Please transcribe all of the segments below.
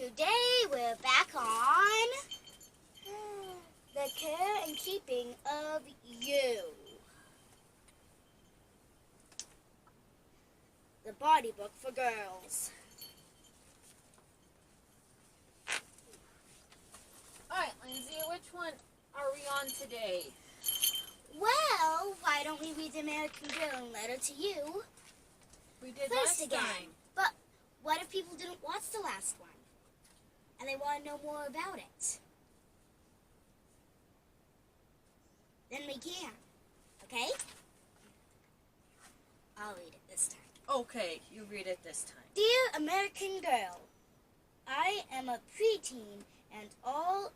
Today we're back on the care and keeping of you. The body book for girls. Alright, Lindsay, which one are we on today? Well, why don't we read the American Girl and Letter to You We did first last again? time. But what if people didn't watch the last one? And they want to know more about it? Then we can. Okay? I'll read it this time. Okay, you read it this time. Dear American Girl, I am a preteen and all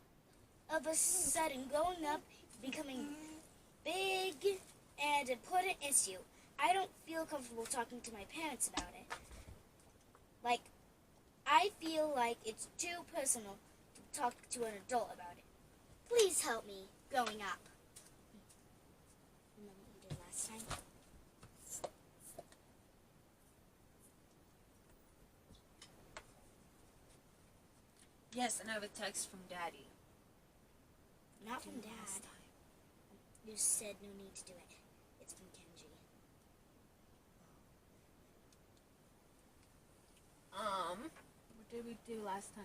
of a sudden growing up becoming big and important issue. I don't feel comfortable talking to my parents about it. I feel like it's too personal to talk to an adult about it. Please help me growing up. Remember what you did last time? Yes, and I have a text from Daddy. Not from Did Dad. last time. You said no need to do it. It's from Kenji. What did we do last time?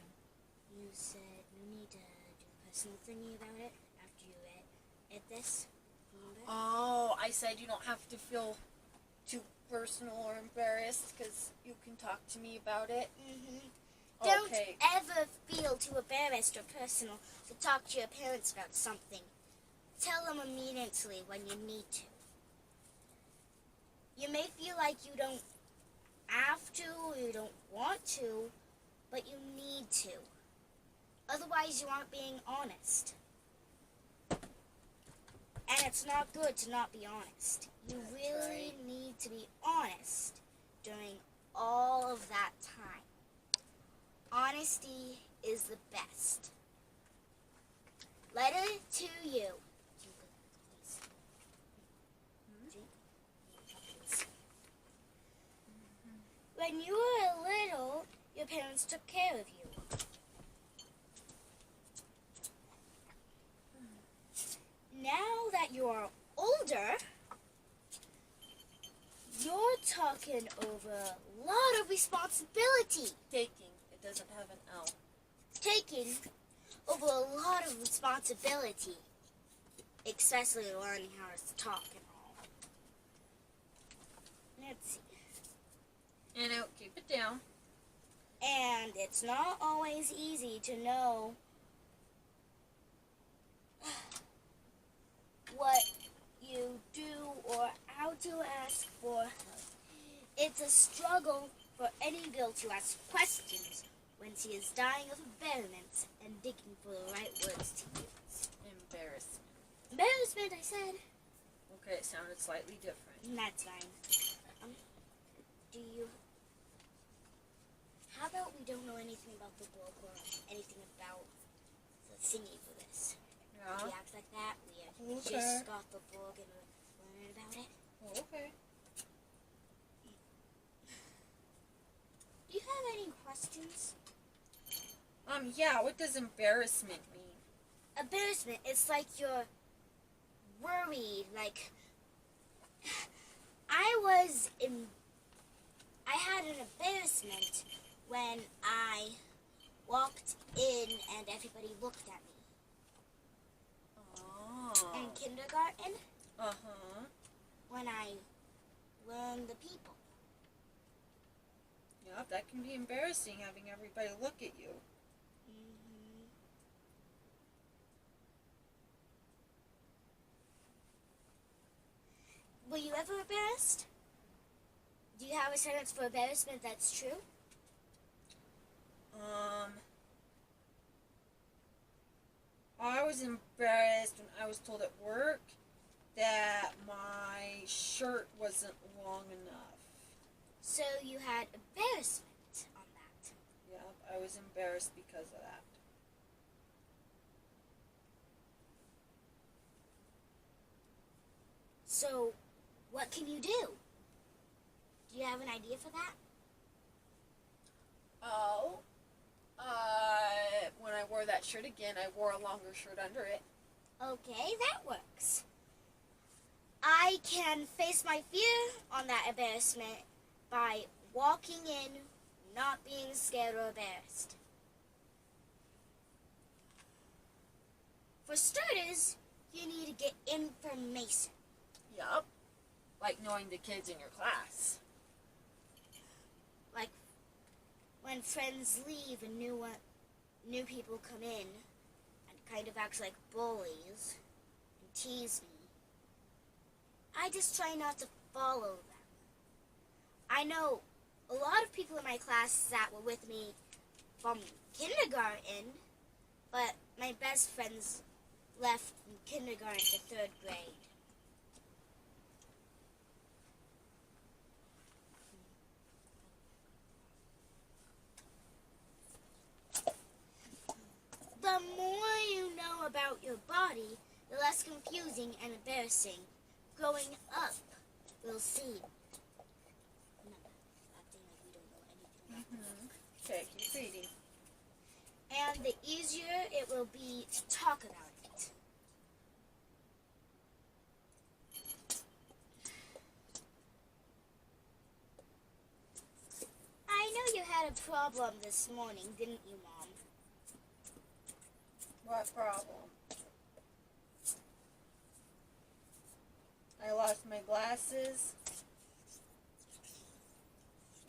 You said no need to do a personal thingy about it after you read this. Remember? Oh, I said you don't have to feel too personal or embarrassed because you can talk to me about it. Don't Okay. ever feel too embarrassed or personal to talk to your parents about something. Tell them immediately when you need to. You may feel like you don't have to or you don't want to, but you need to. Otherwise, you aren't being honest. And it's not good to not be honest. You That's really right. need to be honest during all of that time. Honesty is the best. Letter to you. When you were little, your parents took care of you. Now that you are older, you're talking over a lot of responsibility. Taking. It doesn't have an L. Taking over a lot of responsibility, especially learning how to talk and all. Let's see. And I'll keep it down. And it's not always easy to know what you do or how to ask for help. It's a struggle for any girl to ask questions when she is dying of embarrassment and digging for the right words to use. Embarrassment. Embarrassment, I said. Okay, it sounded slightly different. That's fine. How about we don't know anything about the book or anything about the thingy for this? Yeah. We act like that. We Okay. just got the book and we're learning about it. Oh, okay. Do you have any questions? Yeah, what does embarrassment mean? Embarrassment, it's like you're worried, like I had an embarrassment when I walked in and everybody looked at me. Oh. In kindergarten, Uh-huh. when I learned the people. Yeah, that can be embarrassing, having everybody look at you. Were you ever embarrassed? Do you have a sentence for embarrassment that's true? I was embarrassed when I was told at work that my shirt wasn't long enough. So you had embarrassment on that. Yep, I was embarrassed because of that. So what can you do? Do you have an idea for that? Oh, shirt again. I wore a longer shirt under it. Okay, that works. I can face my fear on that embarrassment by walking in, not being scared or embarrassed. For starters, you need to get information. Yup. Like knowing the kids in your class. Like when friends leave and new people come in and kind of act like bullies and tease me. I just try not to follow them. I know a lot of people in my class that were with me from kindergarten, but my best friends left from kindergarten to 3rd grade. The more you know about your body, the less confusing and embarrassing growing up will seem. Remember, acting like we don't know anything about it. Okay, keep reading. And the easier it will be to talk about it. I know you had a problem this morning, didn't you, Mom? What problem? I lost my glasses.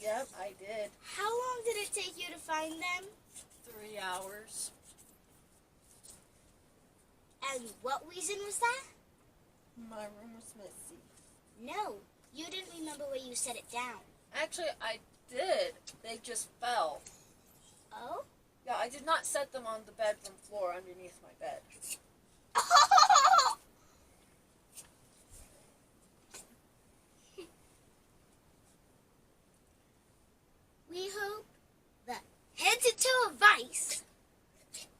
Yep, I did. How long did it take you to find them? 3 hours. And what reason was that? My room was messy. No, you didn't remember where you set it down. Actually, I did. They just fell. Oh? Yeah, I did not set them on the bedroom floor underneath my bed. We hope that head-to-toe advice.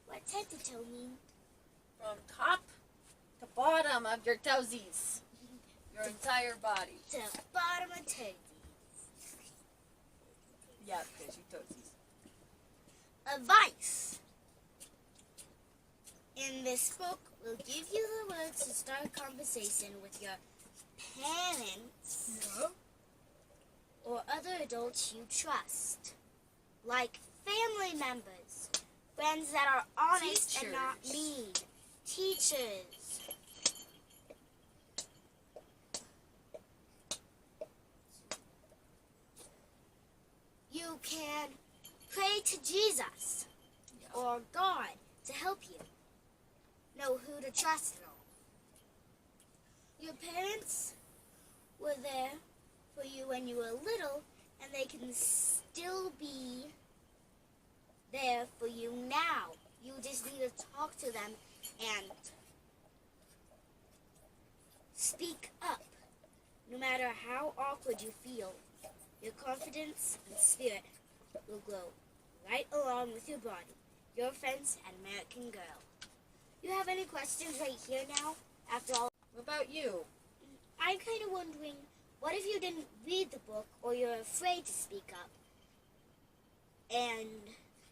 What's head-to-toe mean? From top to bottom of your toesies. Your entire body. To bottom of toesies. Yeah, because you toesies. Advice. In this book, we'll give you the words to start a conversation with your parents or other adults you trust, like family members, friends that are honest and not mean, teachers. You can pray to Jesus or God to help you know who to trust and all. Your parents were there for you when you were little, and they can still be there for you now. You just need to talk to them and speak up. No matter how awkward you feel, your confidence and spirit will grow right along with your body, your friends, and American girl. You have any questions right here now? After all, What about you? I'm kind of wondering, what if you didn't read the book or you're afraid to speak up and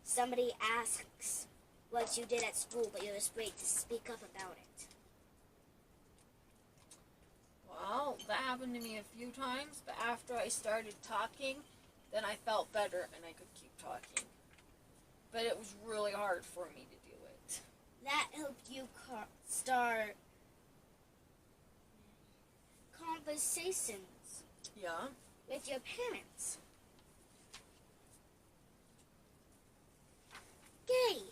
somebody asks what you did at school but you're afraid to speak up about it? Well, that happened to me a few times, but after I started talking, then I felt better and I could keep talking. But it was really hard for me to do it. That helped you start conversations Yeah. with your parents. Okay,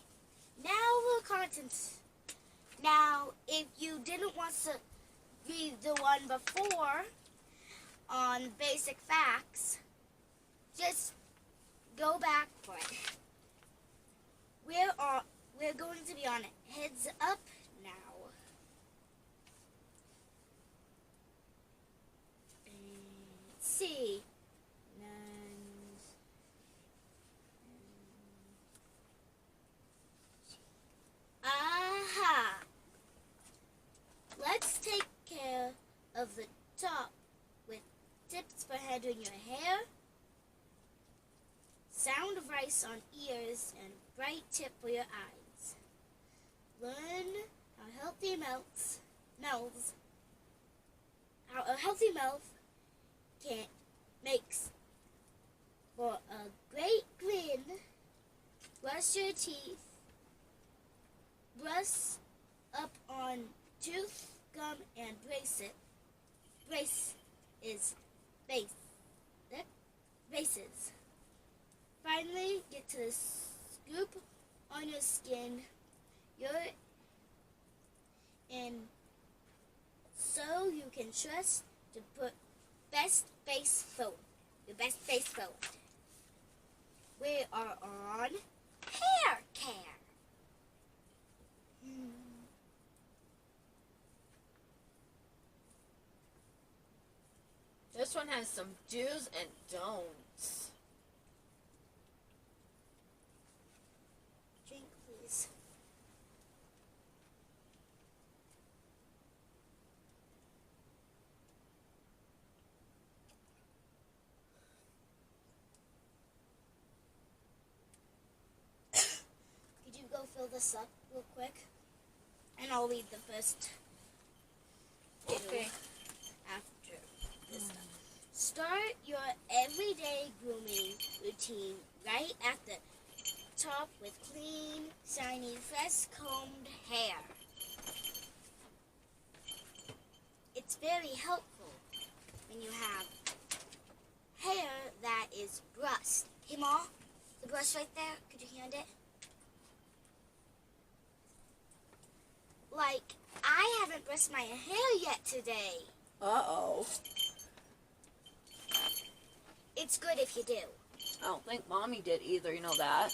now the contents. Now, if you didn't want to read the one before on basic facts, just go back for it. We're going to be on Heads Up now. Let's see. Aha! Let's take care of the top with tips for handling your hair, sound of rice on ears, and bright tip for your eyes. learn how healthy mouths, how a healthy mouth can makes for a great grin. Brush your teeth. Brush up on tooth gum and brace it. Brace is base. Braces. Finally, get to the scoop on your skin. You're in, so you can trust to put best face forward. Your best face forward. We are on hair care. This one has some do's and don'ts. Drink, please. Could you go fill this up real quick? And I'll read the first two Okay. after this stuff. Start your everyday grooming routine right at the top with clean, shiny, fresh combed hair. It's very helpful when you have hair that is brushed. Hey, Ma, the brush right there, could you hand it? Like, I haven't brushed my hair yet today. Uh-oh. It's good if you do. I don't think Mommy did either, you know that.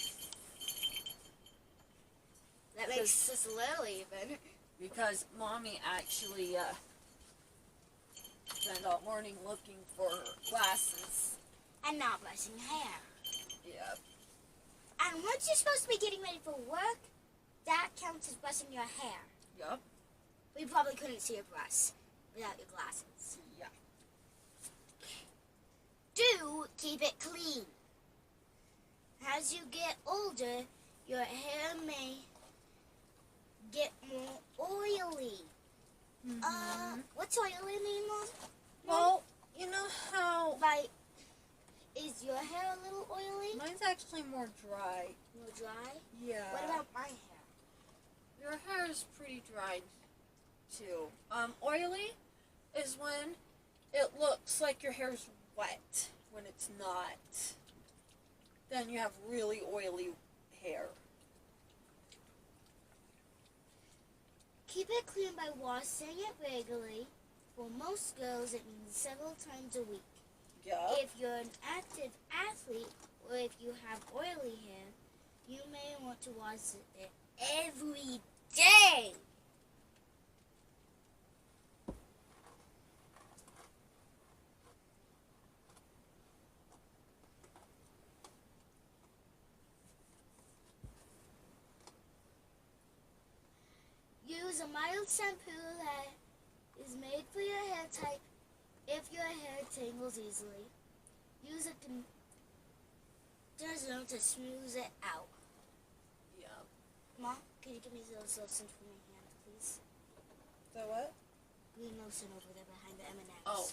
That makes us a little even. Because Mommy actually spent all morning looking for her glasses. And not brushing hair. Yep. And once you're supposed to be getting ready for work, that counts as brushing your hair. Yep. We probably couldn't see a brush without your glasses. Yeah. Do keep it clean. As you get older, your hair may get more oily. What's oily mean, Mom? Well, you know how Like, is your hair a little oily? mine's actually more dry. More dry? Yeah. What about my hair? Your hair is pretty dry too. Oily is when it looks like your hair's wet when it's not. Then you have really oily hair. Keep it clean by washing it regularly. For most girls, it means several times a week. Yeah. If you're an active athlete or if you have oily hair, you may want to wash it every day. Use a mild shampoo that is made for your hair type if your hair tangles easily. Use a conditioner to smooth it out. Yeah. Mom, can you give me those lotion for my hand, please? So what? Green lotion over there behind the M&Ms. Oh.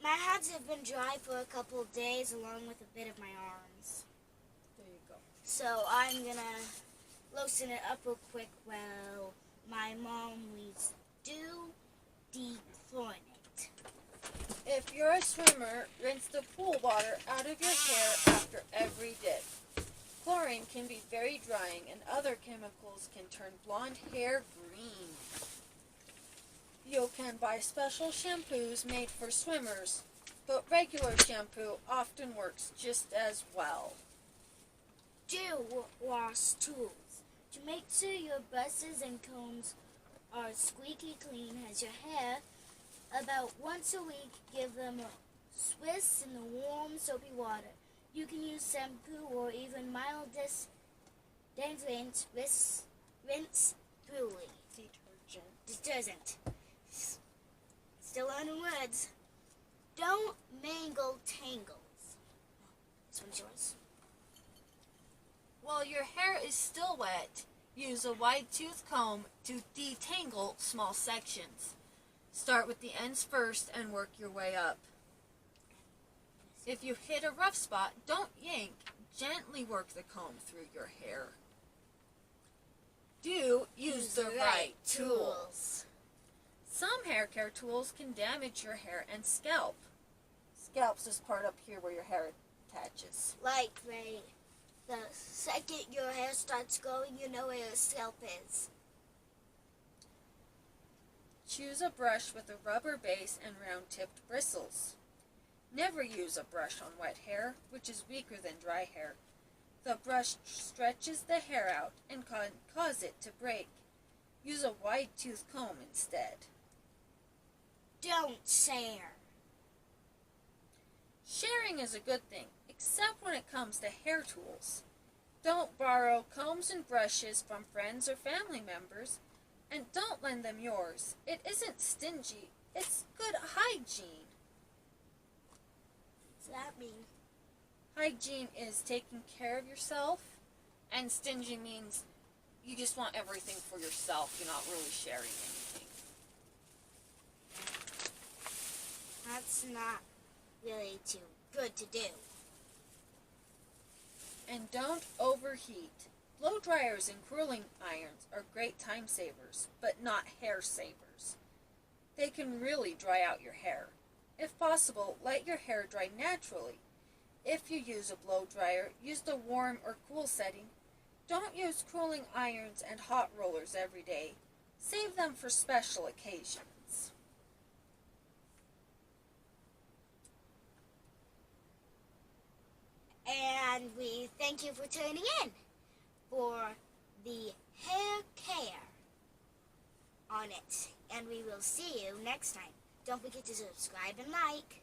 My hands have been dry for a couple of days along with a bit of my arms. There you go. So I'm gonna lotion it up real quick while my mom reads do dechlorinate. If you're a swimmer, rinse the pool water out of your hair after every dip. Chlorine can be very drying, and other chemicals can turn blonde hair green. You can buy special shampoos made for swimmers, but regular shampoo often works just as well. Do wash tools. To make sure your brushes and combs are squeaky clean as your hair, about once a week give them a swish in the warm soapy water. You can use shampoo or even mild detergent. Rinse thoroughly. Detergent. Still learning words. Don't mangle tangles. This one's yours. While your hair is still wet, Use a wide-tooth comb to detangle small sections. Start with the ends first and work your way up. If you hit a rough spot, don't yank. Gently work the comb through your hair. Do use the right tools. Some hair care tools can damage your hair and scalp. Scalp's this part up here where your hair attaches. Like the second your hair starts growing, you know where your scalp is. Choose a brush with a rubber base and round-tipped bristles. Never use a brush on wet hair, which is weaker than dry hair. The brush stretches the hair out and can cause it to break. Use a wide-tooth comb instead. Don't share. Sharing is a good thing, except when it comes to hair tools. Don't borrow combs and brushes from friends or family members, and don't lend them yours. It isn't stingy, it's good hygiene. What does that mean? Hygiene is taking care of yourself, and stingy means you just want everything for yourself. You're not really sharing anything. That's not really too good to do. And don't overheat. Blow dryers and curling irons are great time savers, but not hair savers. They can really dry out your hair. If possible, let your hair dry naturally. If you use a blow dryer, use the warm or cool setting. Don't use curling irons and hot rollers every day. Save them for special occasions. And we thank you for tuning in for the hair care on it. And we will see you next time. Don't forget to subscribe and like.